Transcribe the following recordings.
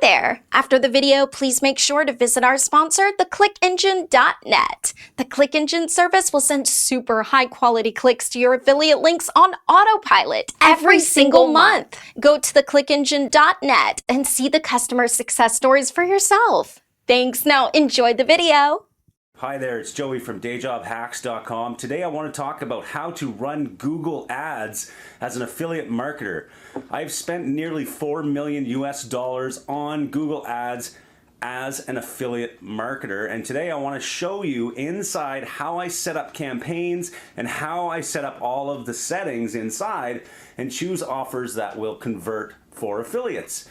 there! After the video, please make sure to visit our sponsor, theclickengine.net. The ClickEngine service will send super high-quality clicks to your affiliate links on autopilot every single month. Go to theclickengine.net and see the customer success stories for yourself. Thanks. Now enjoy the video. Hi there, it's Joey from DayJobHacks.com. Today I want to talk about how to run Google Ads as an affiliate marketer. I've spent nearly $4 million on Google Ads as an affiliate marketer, and today I want to show you inside how I set up campaigns and how I set up all of the settings inside and choose offers that will convert for affiliates.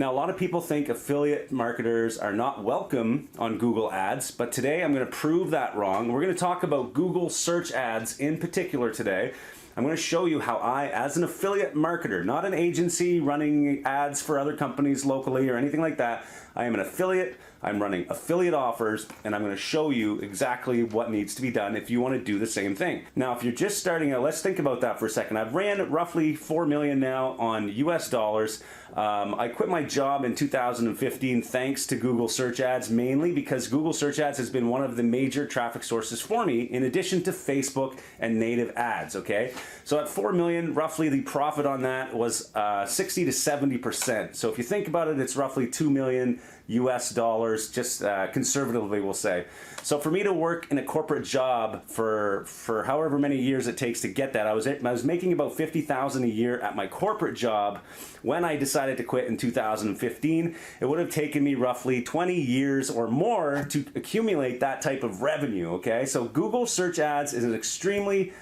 Now, a lot of people think affiliate marketers are not welcome on Google Ads, but today I'm going to prove that wrong. We're going to talk about Google search ads in particular today. I'm going to show you how I, as an affiliate marketer, not an agency running ads for other companies locally or anything like that, I am an affiliate, I'm running affiliate offers, and I'm going to show you exactly what needs to be done if you want to do the same thing. Now, if you're just starting out, let's think about that for a second. I've ran roughly $4 million now on US dollars. I quit my job in 2015 thanks to Google search ads, mainly because Google search ads has been one of the major traffic sources for me, in addition to Facebook and native ads, okay? So at 4 million, roughly the profit on that was 60 to 70%. So if you think about it, it's roughly 2 million US dollars, just conservatively we'll say. So for me to work in a corporate job for however many years it takes to get that, I was making about $50,000 a year at my corporate job. When I decided to quit in 2015, it would have taken me roughly 20 years or more to accumulate that type of revenue, okay? So Google search ads is an extremely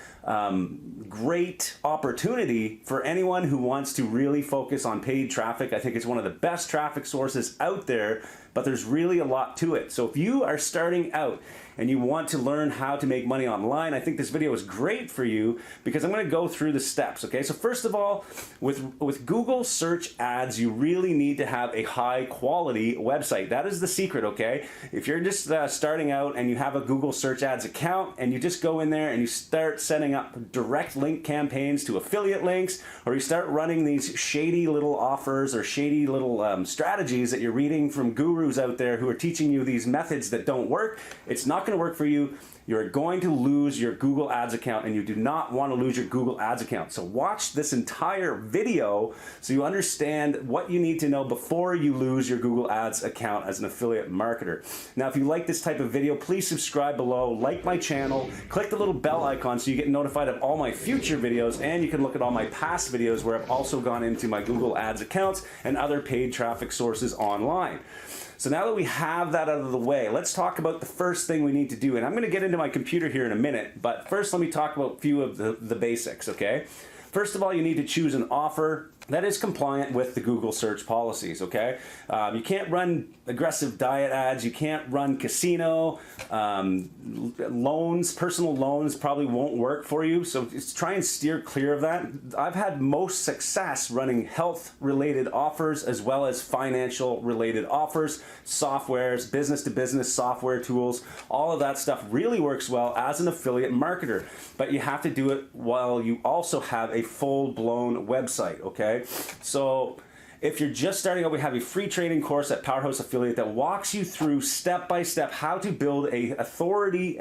great opportunity for anyone who wants to really focus on paid traffic. I think it's one of the best traffic sources out there, but there's really a lot to it. So if you are starting out and you want to learn how to make money online, I think this video is great for you because I'm going to go through the steps, okay? So first of all, with Google search ads, you really need to have a high quality website. That is the secret, okay? If you're just starting out and you have a Google search ads account and you just go in there and you start setting up direct link campaigns to affiliate links, or you start running these shady little offers or shady little strategies that you're reading from gurus out there who are teaching you these methods that don't work, it's not going to work for you. You're going to lose your Google Ads account, and you do not want to lose your Google Ads account. So watch this entire video so you understand what you need to know before you lose your Google Ads account as an affiliate marketer. Now, if you like this type of video, please subscribe below, like my channel, click the little bell icon so you get notified of all my future videos, and you can look at all my past videos where I've also gone into my Google Ads accounts and other paid traffic sources online. So now that we have that out of the way, let's talk about the first thing we need to do. And I'm going to get into my computer here in a minute, but first let me talk about a few of the basics, okay? First of all, you need to choose an offer that is compliant with the Google search policies, okay? You can't run aggressive diet ads, you can't run casino, loans, personal loans probably won't work for you, so just try and steer clear of that. I've had most success running health-related offers as well as financial-related offers, softwares, business-to-business software tools, all of that stuff really works well as an affiliate marketer, but you have to do it while you also have a full-blown website, okay? So if you're just starting out, we have a free training course at Powerhouse Affiliate that walks you through step by step how to build an authority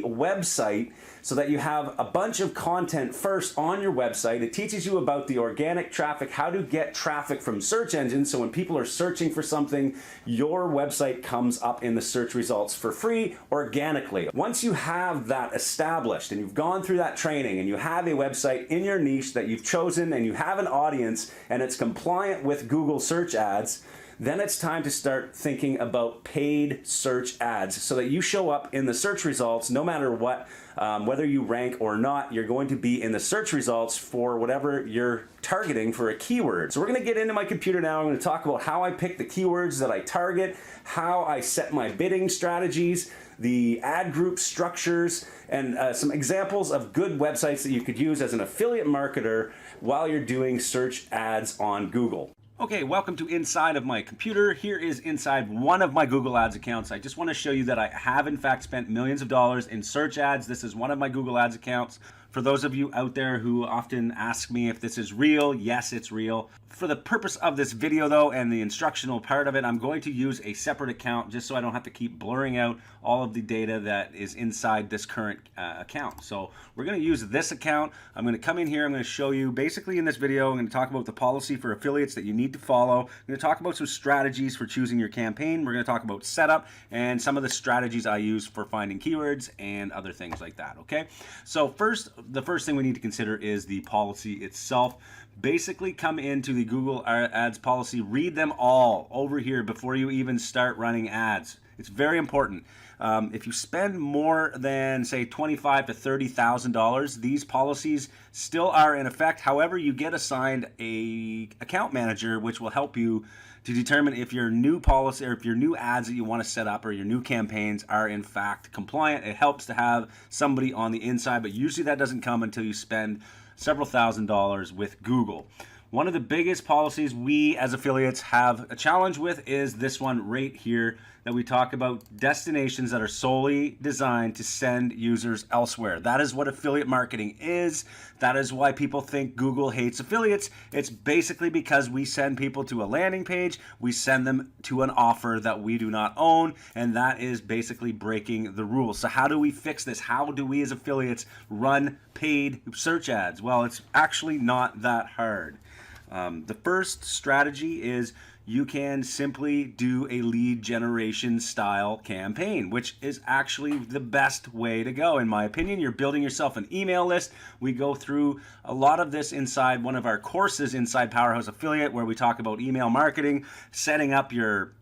website so that you have a bunch of content first on your website. It teaches you about the organic traffic, how to get traffic from search engines, so when people are searching for something, your website comes up in the search results for free organically. Once you have that established and you've gone through that training and you have a website in your niche that you've chosen and you have an audience and it's compliant with Google search ads, then it's time to start thinking about paid search ads so that you show up in the search results no matter what. Whether you rank or not, you're going to be in the search results for whatever you're targeting for a keyword. So we're going to get into my computer now. I'm going to talk about how I pick the keywords that I target, how I set my bidding strategies, the ad group structures, and some examples of good websites that you could use as an affiliate marketer while you're doing search ads on Google. Okay, welcome to inside of my computer. Here is inside one of my Google Ads accounts. I just want to show you that I have in fact spent millions of dollars in search ads. This is one of my Google Ads accounts. For those of you out there who often ask me if this is real, yes, it's real. For the purpose of this video though, and the instructional part of it, I'm going to use a separate account just so I don't have to keep blurring out all of the data that is inside this current account. So we're going to use this account. I'm going to come in here. I'm going to show you basically in this video, I'm going to talk about the policy for affiliates that you need to follow. I'm going to talk about some strategies for choosing your campaign. We're going to talk about setup and some of the strategies I use for finding keywords and other things like that. Okay. So the first thing we need to consider is the policy itself. Basically come into the Google Ads policy, read them all over here before you even start running ads. It's very important. If you spend more than say $25,000 to $30,000, these policies still are in effect. However, you get assigned a account manager, which will help you to determine if your new policy or if your new ads that you want to set up or your new campaigns are in fact compliant. It helps to have somebody on the inside, but usually that doesn't come until you spend several $1,000s with Google. One of the biggest policies we as affiliates have a challenge with is this one right here that we talk about, destinations that are solely designed to send users elsewhere. That is what affiliate marketing is. That is why people think Google hates affiliates. It's basically because we send people to a landing page, we send them to an offer that we do not own, and that is basically breaking the rules. So how do we fix this? How do we as affiliates run paid search ads? Well, it's actually not that hard. The first strategy is you can simply do a lead generation style campaign, which is actually the best way to go. In my opinion, you're building yourself an email list. We go through a lot of this inside one of our courses inside Powerhouse Affiliate, where we talk about email marketing, setting up your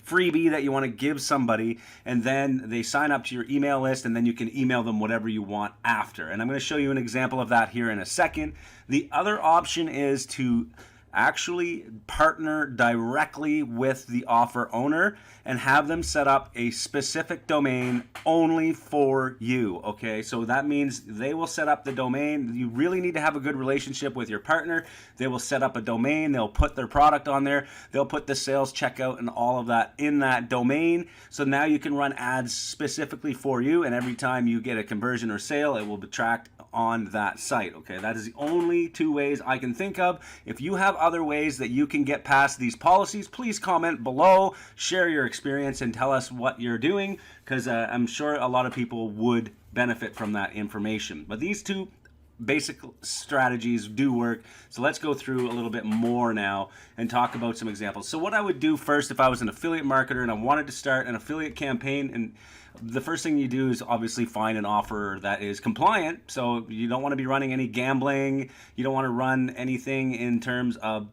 freebie that you want to give somebody, and then they sign up to your email list, and then you can email them whatever you want after. And I'm going to show you an example of that here in a second. The other option is to actually partner directly with the offer owner and have them set up a specific domain only for you. Okay, so that means they will set up the domain. You really need to have a good relationship with your partner. They will set up a domain, they'll put their product on there, they'll put the sales checkout and all of that in that domain. So now you can run ads specifically for you, and every time you get a conversion or sale, it will be tracked on that site. Okay, that is the only two ways I can think of. If you have other ways that you can get past these policies, please comment below, share your experience, and tell us what you're doing, because I'm sure a lot of people would benefit from that information. But these two basic strategies do work. So let's go through a little bit more now and talk about some examples. So what I would do first if I was an affiliate marketer and I wanted to start an affiliate campaign, and the first thing you do is obviously find an offer that is compliant. So you don't want to be running any gambling. You don't want to run anything in terms of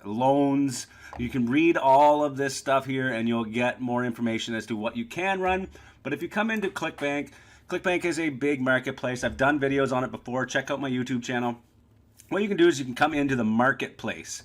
loans. You can read all of this stuff here and you'll get more information as to what you can run. But if you come into ClickBank, ClickBank is a big marketplace. I've done videos on it before. Check out my YouTube channel. What you can do is you can come into the marketplace.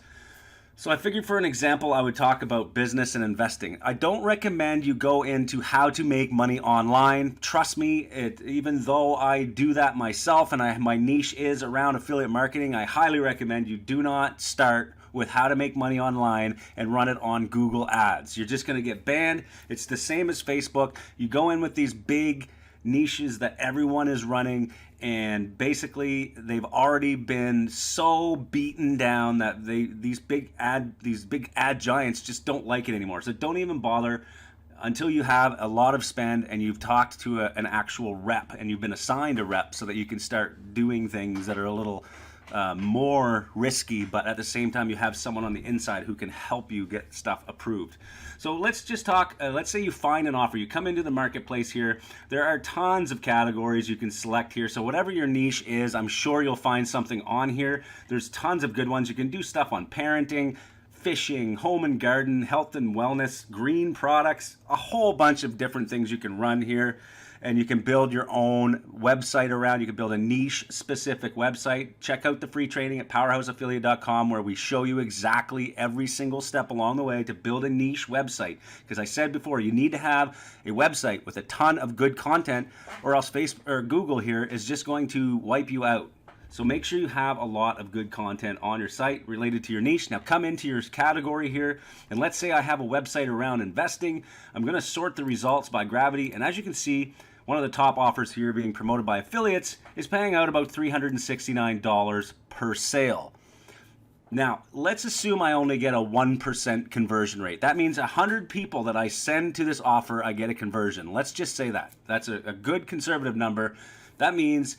So I figured for an example, I would talk about business and investing. I don't recommend you go into how to make money online. Trust me, even though I do that myself and my niche is around affiliate marketing, I highly recommend you do not start with how to make money online and run it on Google Ads. You're just going to get banned. It's the same as Facebook. You go in with these big niches that everyone is running, and basically they've already been so beaten down that these big ad giants just don't like it anymore. So don't even bother until you have a lot of spend and you've talked to an actual rep and you've been assigned a rep, so that you can start doing things that are a little more risky, but at the same time you have someone on the inside who can help you get stuff approved. So let's just talk, let's say you find an offer, you come into the marketplace here, there are tons of categories you can select here. So whatever your niche is, I'm sure you'll find something on here. There's tons of good ones. You can do stuff on parenting, fishing, home and garden, health and wellness, green products, a whole bunch of different things you can run here. And you can build your own website around. You can build a niche specific website. Check out the free training at powerhouseaffiliate.com, where we show you exactly every single step along the way to build a niche website. Because I said before, you need to have a website with a ton of good content, or else Facebook or Google here is just going to wipe you out. So make sure you have a lot of good content on your site related to your niche. Now come into your category here, and let's say I have a website around investing. I'm going to sort the results by gravity, and as you can see, one of the top offers here being promoted by affiliates is paying out about $369 per sale. Now, let's assume I only get a 1% conversion rate. That means 100 people that I send to this offer, I get a conversion. Let's just say that. That's a good conservative number. That means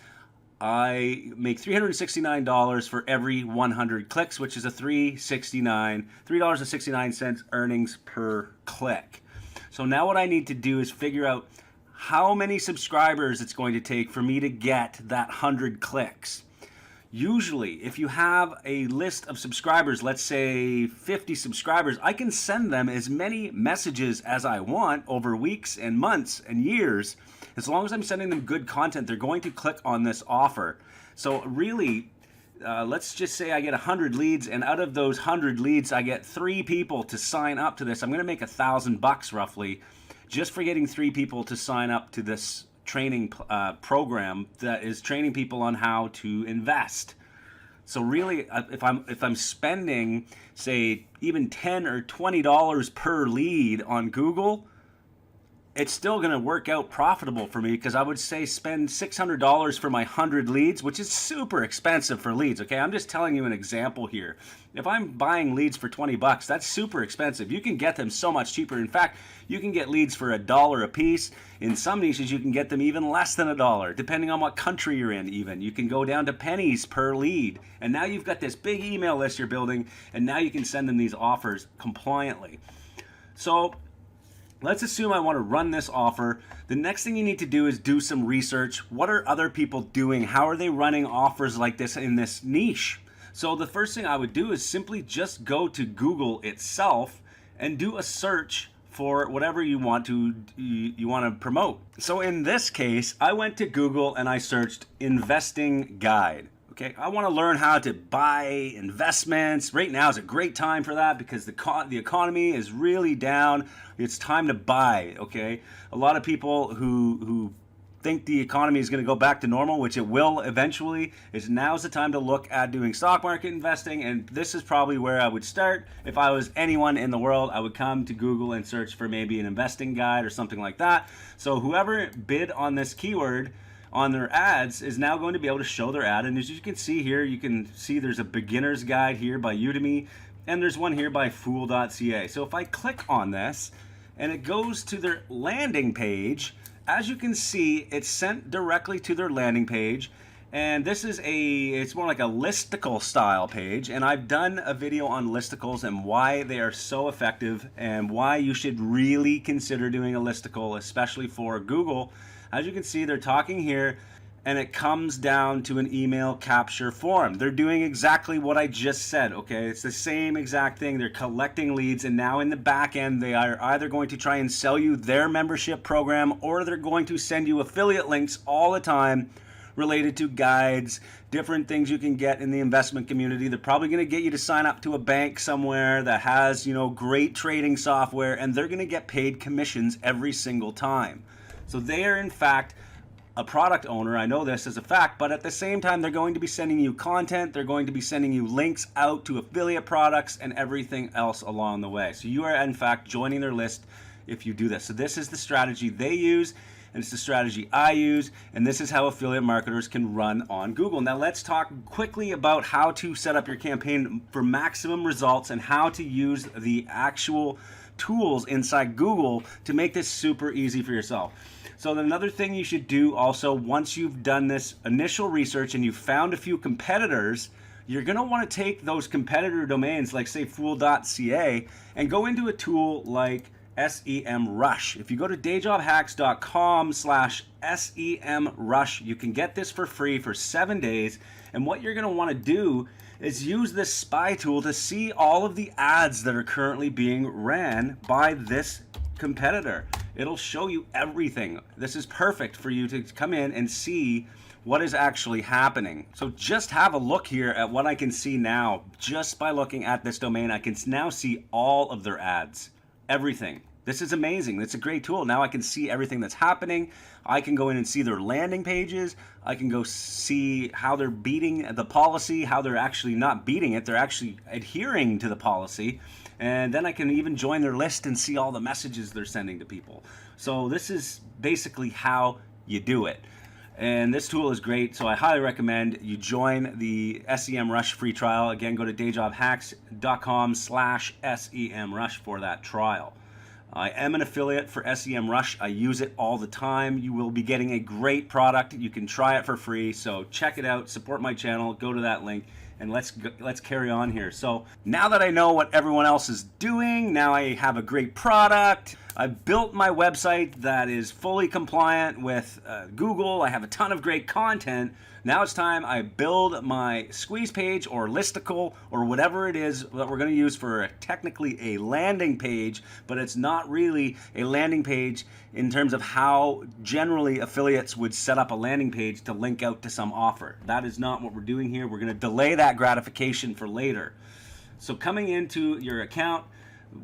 I make $369 for every 100 clicks, which is a $3.69 earnings per click. So now what I need to do is figure out how many subscribers it's going to take for me to get that 100 clicks. Usually, if you have a list of subscribers, let's say 50 subscribers, I can send them as many messages as I want over weeks and months and years. As long as I'm sending them good content, they're going to click on this offer. So really, let's just say I get 100 leads, and out of those 100 leads, I get 3 people to sign up to this. I'm going to make $1,000 roughly just for getting 3 people to sign up to this training program that is training people on how to invest. So really, if I'm spending, say, even $10 or $20 per lead on Google, it's still going to work out profitable for me, because I would say spend $600 for my 100 leads, which is super expensive for leads. Okay, I'm just telling you an example here. If I'm buying leads for $20, that's super expensive. You can get them so much cheaper. In fact, you can get leads for $1 a piece. In some niches, you can get them even less than $1, depending on what country you're in even. You can go down to pennies per lead. And now you've got this big email list you're building, and now you can send them these offers compliantly. So let's assume I want to run this offer. The next thing you need to do is do some research. What are other people doing? How are they running offers like this in this niche? So the first thing I would do is simply just go to Google itself and do a search for whatever you want to promote. So in this case, I went to Google and I searched investing guide. Okay, I want to learn how to buy investments. Right now is a great time for that because the economy is really down. It's time to buy, okay? A lot of people who think the economy is going to go back to normal, which it will eventually, now's the time to look at doing stock market investing, and this is probably where I would start. If I was anyone in the world, I would come to Google and search for maybe an investing guide or something like that. So whoever bid on this keyword on their ads is now going to be able to show their ad. And as you can see here, you can see there's a beginner's guide here by Udemy, and there's one here by Fool.ca. So if I click on this and it goes to their landing page, as you can see, it's sent directly to their landing page. And this is it's more like a listicle style page. And I've done a video on listicles and why they are so effective and why you should really consider doing a listicle, especially for Google. As you can see, they're talking here, and it comes down to an email capture form. They're doing exactly what I just said, okay? It's the same exact thing. They're collecting leads, and now in the back end, they are either going to try and sell you their membership program, or they're going to send you affiliate links all the time related to guides, different things you can get in the investment community. They're probably going to get you to sign up to a bank somewhere that has, great trading software, and they're going to get paid commissions every single time. So they are, in fact, a product owner. I know this as a fact, but at the same time, they're going to be sending you content. They're going to be sending you links out to affiliate products and everything else along the way. So you are, in fact, joining their list if you do this. So this is the strategy they use, and it's the strategy I use, and this is how affiliate marketers can run on Google. Now let's talk quickly about how to set up your campaign for maximum results and how to use the actual tools inside Google to make this super easy for yourself. So another thing you should do also, once you've done this initial research and you've found a few competitors, you're going to want to take those competitor domains like say Fool.ca and go into a tool like SEMrush. If you go to dayjobhacks.com/SEMrush, you can get this for free for 7 days. And what you're going to want to do is use this spy tool to see all of the ads that are currently being ran by this competitor. It'll show you everything. This is perfect for you to come in and see what is actually happening. So just have a look here at what I can see now. Just by looking at this domain, I can now see all of their ads. Everything. This is amazing. It's a great tool. Now I can see everything that's happening. I can go in and see their landing pages. I can go see how they're beating the policy, how they're actually not beating it. They're actually adhering to the policy. And then I can even join their list and see all the messages they're sending to people. So this is basically how you do it. And this tool is great, so I highly recommend you join the SEMrush free trial. Again, go to dayjobhacks.com/SEMrush for that trial. I am an affiliate for SEMrush. I use it all the time. You will be getting a great product. You can try it for free, so check it out, support my channel, go to that link, and let's carry on here. So now that I know what everyone else is doing, now I have a great product. I've built my website that is fully compliant with Google. I have a ton of great content. Now it's time I build my squeeze page or listicle or whatever it is that we're going to use for technically a landing page, but it's not really a landing page in terms of how generally affiliates would set up a landing page to link out to some offer. That is not what we're doing here. We're going to delay that gratification for later. So coming into your account,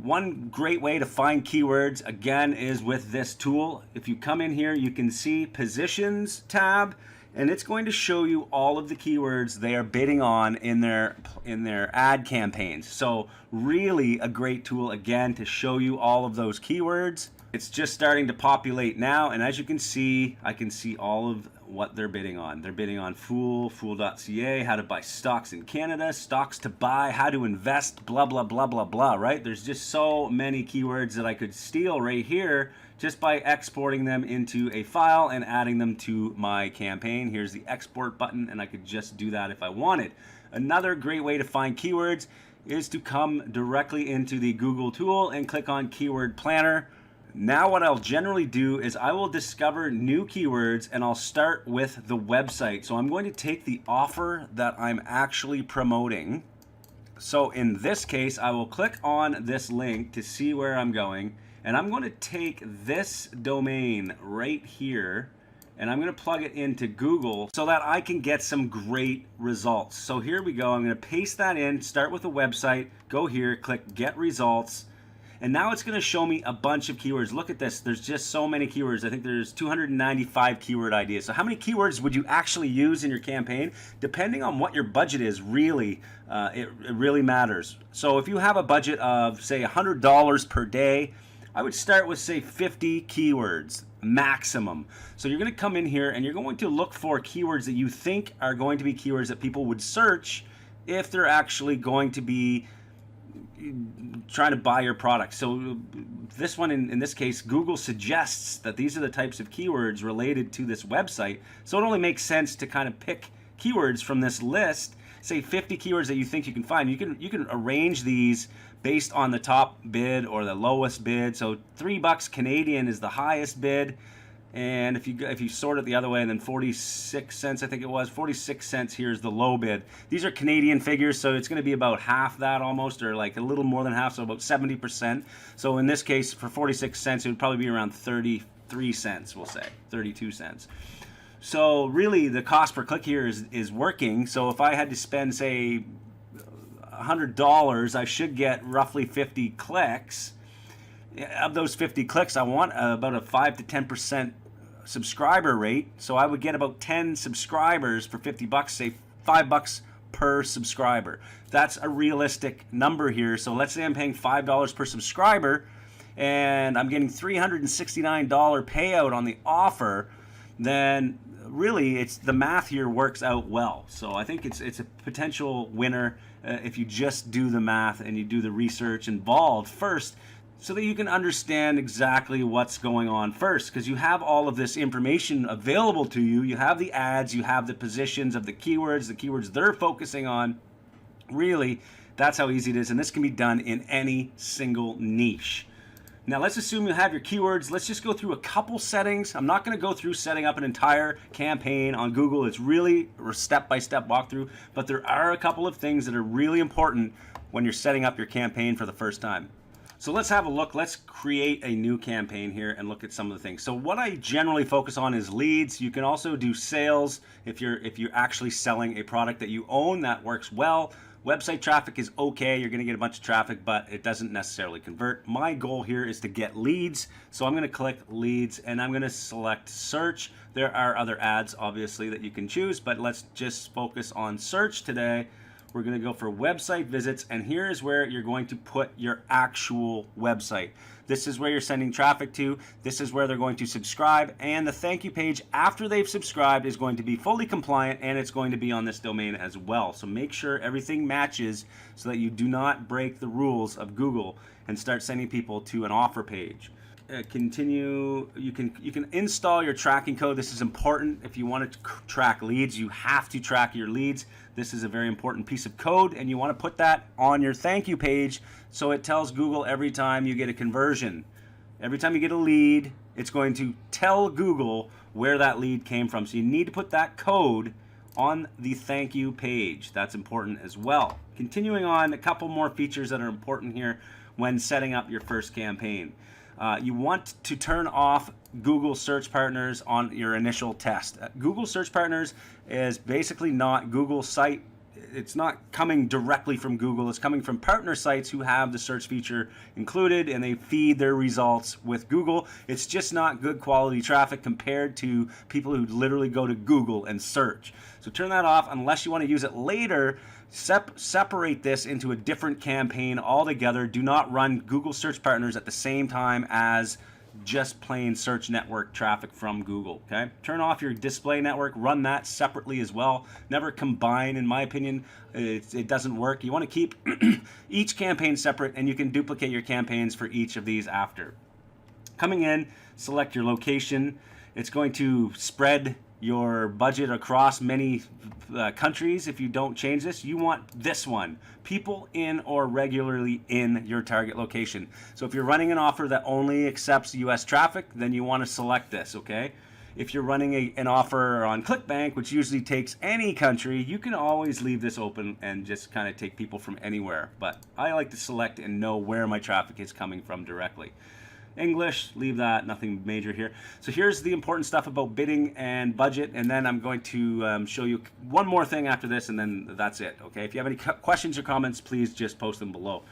one great way to find keywords, again, is with this tool. If you come in here, you can see Positions tab, and it's going to show you all of the keywords they are bidding on in their ad campaigns. So really a great tool, again, to show you all of those keywords. It's just starting to populate now, and as you can see, I can see all of what they're bidding on. They're bidding on Fool.ca, how to buy stocks in Canada, stocks to buy, how to invest, blah, blah, blah, blah, blah, right? There's just so many keywords that I could steal right here just by exporting them into a file and adding them to my campaign. Here's the export button, and I could just do that if I wanted. Another great way to find keywords is to come directly into the Google tool and click on Keyword Planner. Now what I'll generally do is I will discover new keywords, and I'll start with the website. So I'm going to take the offer that I'm actually promoting. So in this case, I will click on this link to see where I'm going, and I'm going to take this domain right here and I'm going to plug it into Google so that I can get some great results. So here we go. I'm going to paste that in, start with a website, go here, click Get Results. And now it's going to show me a bunch of keywords. Look at this. There's just so many keywords. I think there's 295 keyword ideas. So how many keywords would you actually use in your campaign? Depending on what your budget is, really, it really matters. So if you have a budget of, say, $100 per day, I would start with, say, 50 keywords maximum. So you're going to come in here and you're going to look for keywords that you think are going to be keywords that people would search if they're actually going to be trying to buy your product. So this one, in this case, Google suggests that these are the types of keywords related to this website. So it only makes sense to kind of pick keywords from this list, say 50 keywords that you think you can find. You can arrange these based on the top bid or the lowest bid. So $3 Canadian is the highest bid. And if you sort it the other way, and then 46 cents, I think it was, 46 cents here is the low bid. These are Canadian figures, so it's going to be about half that almost, or like a little more than half, so about 70%. So in this case, for 46 cents, it would probably be around 33 cents, we'll say, 32 cents. So really, the cost per click here is working. So if I had to spend, say, $100, I should get roughly 50 clicks. Of those 50 clicks, I want about a 5 to 10% subscriber rate. So I would get about 10 subscribers for $50, say $5 per subscriber. That's a realistic number here. So let's say I'm paying $5 per subscriber and I'm getting $369 payout on the offer, then really it's the math here works out well. So I think it's a potential winner if you just do the math and you do the research involved first, so that you can understand exactly what's going on first, because you have all of this information available to you. You have the ads, you have the positions of the keywords they're focusing on. Really, that's how easy it is, and this can be done in any single niche. Now let's assume you have your keywords. Let's just go through a couple settings. I'm not going to go through setting up an entire campaign on Google. It's really a step-by-step walkthrough, but there are a couple of things that are really important when you're setting up your campaign for the first time. So let's have a look. Let's create a new campaign here and look at some of the things. So what I generally focus on is leads. You can also do sales if you're actually selling a product that you own. That works well. Website traffic is okay. You're going to get a bunch of traffic, but it doesn't necessarily convert. My goal here is to get leads. So I'm going to click leads and I'm going to select search. There are other ads, obviously, that you can choose, but let's just focus on search today. We're going to go for website visits, and here's where you're going to put your actual website. This is where you're sending traffic to. This is where they're going to subscribe, and the thank you page after they've subscribed is going to be fully compliant, and it's going to be on this domain as well. So make sure everything matches so that you do not break the rules of Google and start sending people to an offer page. Continue. You can install your tracking code. This is important. If you want to track leads, you have to track your leads. This is a very important piece of code, and you want to put that on your thank you page so it tells Google every time you get a conversion. Every time you get a lead, it's going to tell Google where that lead came from. So you need to put that code on the thank you page. That's important as well. Continuing on, a couple more features that are important here when setting up your first campaign. You want to turn off Google Search Partners on your initial test. Google Search Partners is basically not Google site. It's not coming directly from Google. It's coming from partner sites who have the search feature included, and they feed their results with Google. It's just not good quality traffic compared to people who literally go to Google and search. So turn that off unless you want to use it later. Separate this into a different campaign altogether. Do not run Google Search Partners at the same time as just plain search network traffic from Google. Okay, turn off your display network, run that separately as well. Never combine, in my opinion. It doesn't work. You want to keep each campaign separate, and you can duplicate your campaigns for each of these after. Coming in, select your location. It's going to spread your budget across many countries. If you don't change this, you want this one: people in or regularly in your target location. So if you're running an offer that only accepts US traffic, then you want to select this, okay? If you're running an offer on ClickBank, which usually takes any country, you can always leave this open and just kind of take people from anywhere. But I like to select and know where my traffic is coming from directly. English, leave that, nothing major here. So here's the important stuff about bidding and budget, and then I'm going to show you one more thing after this, and then that's it, okay? If you have any questions or comments, please just post them below.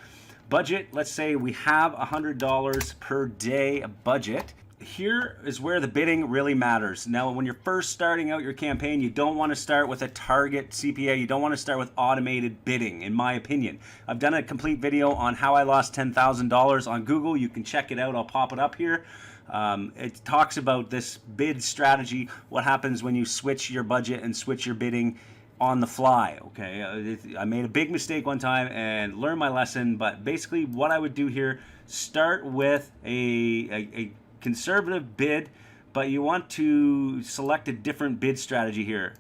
Budget, let's say we have $100 per day budget. Here is where the bidding really matters. Now, when you're first starting out your campaign, you don't want to start with a target CPA. You don't want to start with automated bidding, in my opinion. I've done a complete video on how I lost $10,000 on Google. You can check it out. I'll pop it up here. It talks about this bid strategy, what happens when you switch your budget and switch your bidding on the fly, okay? I made a big mistake one time and learned my lesson, but basically what I would do here, start with a conservative bid, but you want to select a different bid strategy here.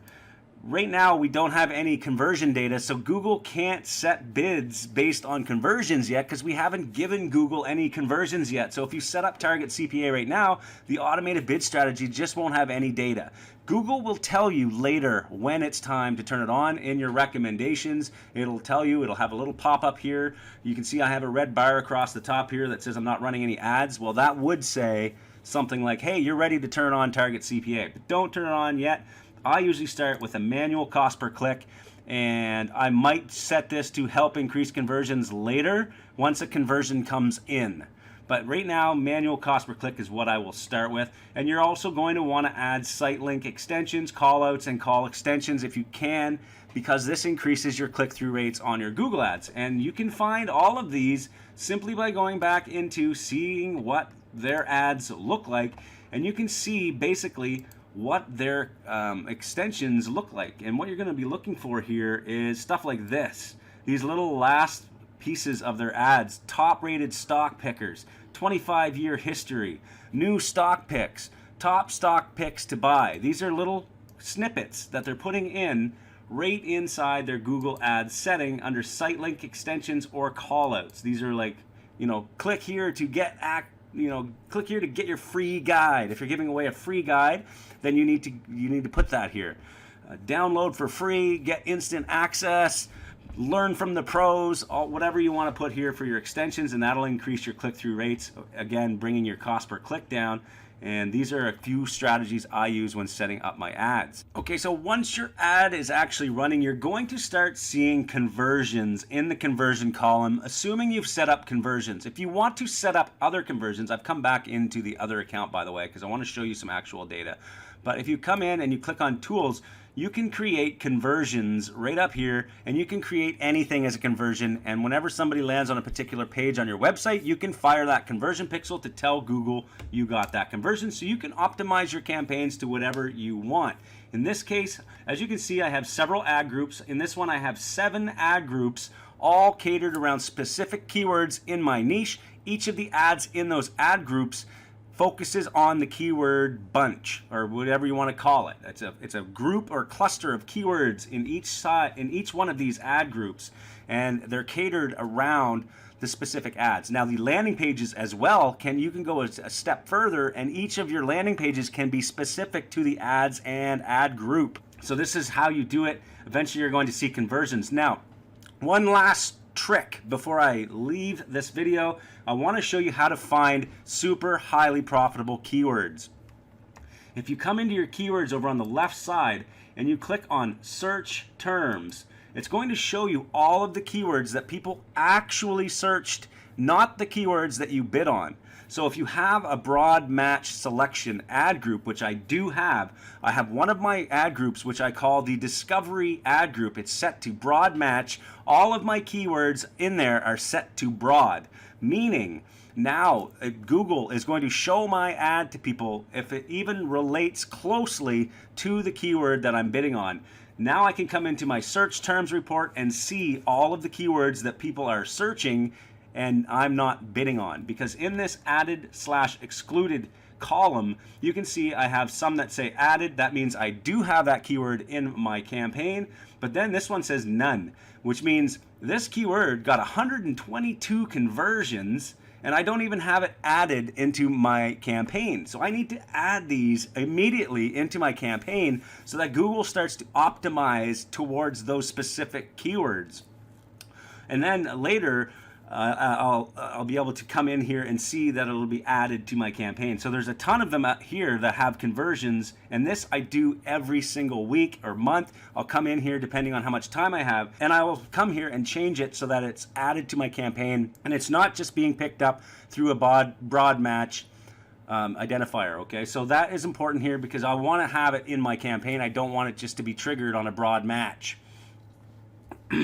Right now, we don't have any conversion data, so Google can't set bids based on conversions yet because we haven't given Google any conversions yet. So if you set up Target CPA right now, the automated bid strategy just won't have any data. Google will tell you later when it's time to turn it on in your recommendations. It'll tell you, it'll have a little pop-up here. You can see I have a red bar across the top here that says I'm not running any ads. Well, that would say something like, hey, you're ready to turn on Target CPA, but don't turn it on yet. I usually start with a manual cost per click, and I might set this to help increase conversions later once a conversion comes in. But right now, manual cost per click is what I will start with. And you're also going to want to add site link extensions, callouts, and call extensions if you can, because this increases your click-through rates on your Google Ads. And you can find all of these simply by going back into seeing what their ads look like. And you can see basically what their extensions look like. And what you're going to be looking for here is stuff like this. These little last pieces of their ads: top rated stock pickers, 25-year history, new stock picks, top stock picks to buy. These are little snippets that they're putting in right inside their Google Ads setting under site link extensions or callouts. These are like, click here to get click here to get your free guide. If you're giving away a free guide, then you need to put that here. Download for free, get instant access, learn from the pros, whatever you want to put here for your extensions, and that'll increase your click-through rates, again bringing your cost per click down. And these are a few strategies I use when setting up my ads. Okay, so once your ad is actually running, you're going to start seeing conversions in the conversion column, assuming you've set up conversions. If you want to set up other conversions, I've come back into the other account, by the way, because I want to show you some actual data. But if you come in and you click on tools, you can create conversions right up here, and you can create anything as a conversion. And whenever somebody lands on a particular page on your website, you can fire that conversion pixel to tell Google you got that conversion, so you can optimize your campaigns to whatever you want. In this case, as you can see, I have several ad groups. In this one, I have 7 ad groups, all catered around specific keywords in my niche. Each of the ads in those ad groups focuses on the keyword bunch, or whatever you want to call it. It's a group or cluster of keywords in each one of these ad groups, and they're catered around the specific ads. Now the landing pages as well, you can go a step further, and each of your landing pages can be specific to the ads and ad group. So this is how you do it. Eventually you're going to see conversions. Now, one last trick before I leave this video. I want to show you how to find super highly profitable keywords. If you come into your keywords over on the left side and you click on search terms, it's going to show you all of the keywords that people actually searched, not the keywords that you bid on. So if you have a broad match selection ad group, which I do have, I have one of my ad groups which I call the discovery ad group. It's set to broad match. All of my keywords in there are set to broad, meaning now Google is going to show my ad to people if it even relates closely to the keyword that I'm bidding on. Now I can come into my search terms report and see all of the keywords that people are searching and I'm not bidding on, because in this added/excluded column, you can see I have some that say added. That means I do have that keyword in my campaign, but then this one says none, which means this keyword got 122 conversions and I don't even have it added into my campaign. So I need to add these immediately into my campaign so that Google starts to optimize towards those specific keywords. And then later, I'll be able to come in here and see that it'll be added to my campaign. So there's a ton of them out here that have conversions, and this I do every single week or month. I'll come in here depending on how much time I have, and I will come here and change it so that it's added to my campaign, and it's not just being picked up through a broad match identifier. Okay, so that is important here because I want to have it in my campaign. I don't want it just to be triggered on a broad match.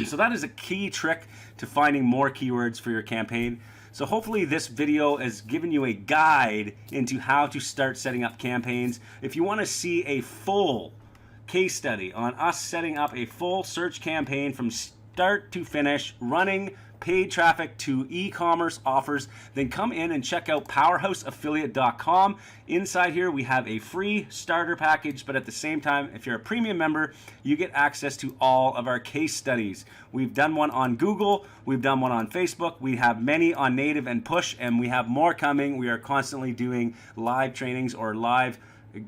So that is a key trick to finding more keywords for your campaign. So hopefully this video has given you a guide into how to start setting up campaigns. If you want to see a full case study on us setting up a full search campaign from start to finish, running paid traffic to e-commerce offers, then come in and check out powerhouseaffiliate.com. Inside here we have a free starter package, but at the same time, if you're a premium member, you get access to all of our case studies. We've done one on Google, we've done one on Facebook, we have many on native and push, and we have more coming. We are constantly doing live trainings or live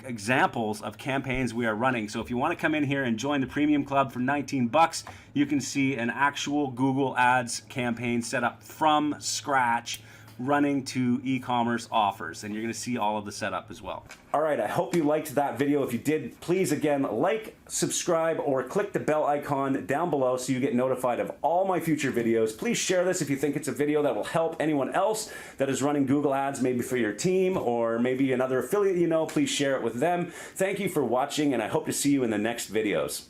examples of campaigns we are running. So if you want to come in here and join the premium club for 19 bucks, you can see an actual Google Ads campaign set up from scratch, running to e-commerce offers, and you're going to see all of the setup as well. All right, I hope you liked that video. If you did, please again like, subscribe, or click the bell icon down below so you get notified of all my future videos. Please share this if you think it's a video that will help anyone else that is running Google Ads, maybe for your team or maybe another affiliate you know. Please share it with them. Thank you for watching, and I hope to see you in the next videos.